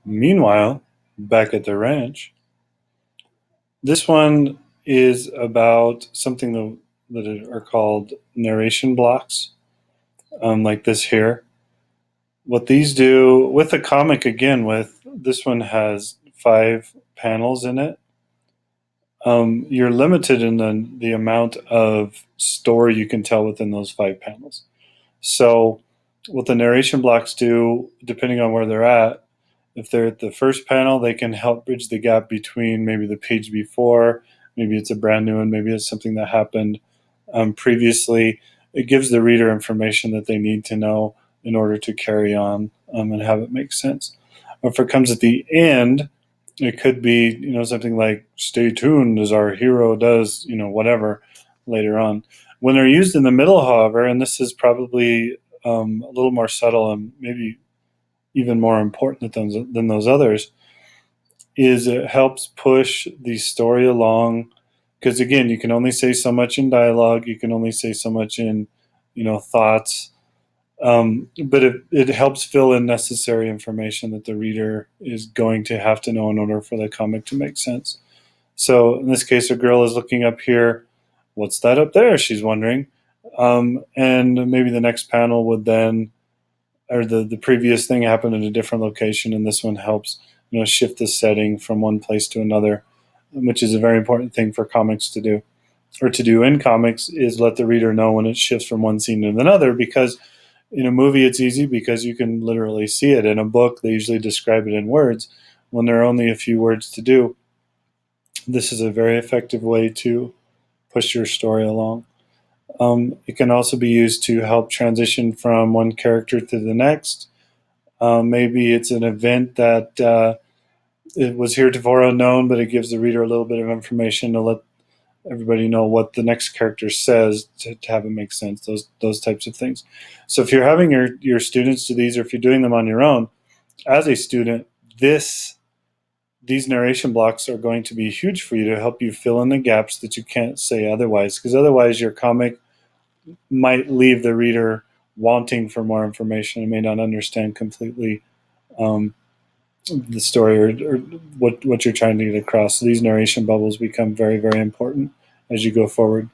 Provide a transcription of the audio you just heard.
Meanwhile, back at the ranch, this one is about something that are called narration blocks, like this here. What these do with the comic, again, with this one has 5 panels in it. You're limited in the amount of story you can tell within those 5 panels. So, what the narration blocks do, depending on where they're at, if they're at the first panel, they can help bridge the gap between maybe the page before, maybe it's a brand new one, maybe it's something that happened previously. It gives the reader information that they need to know in order to carry on and have it make sense. If it comes at the end, it could be, something like "Stay tuned" as our hero does, whatever later on. When they're used in the middle, however, and this is probably a little more subtle and maybe even more important than those others, is it helps push the story along. Because again, you can only say so much in dialogue, you can only say so much in, thoughts. But it helps fill in necessary information that the reader is going to have to know in order for the comic to make sense. So in this case, a girl is looking up here. What's that up there? She's wondering. And maybe the next panel would then, or the previous thing happened in a different location, and this one helps shift the setting from one place to another, which is a very important thing for comics to do, or to do in comics, is let the reader know when it shifts from one scene to another. Because in a movie it's easy because you can literally see it. In a book they usually describe it in words. When there are only a few words to do, this is a very effective way to push your story along. It can also be used to help transition from one character to the next. Maybe it's an event that it was heretofore unknown, but it gives the reader a little bit of information to let everybody know what the next character says to have it make sense. Those types of things. So if you're having your students do these, or if you're doing them on your own, as a student, these narration blocks are going to be huge for you to help you fill in the gaps that you can't say otherwise. Because otherwise, your comic might leave the reader wanting for more information and may not understand completely the story, or what you're trying to get across. So these narration bubbles become very, very important as you go forward.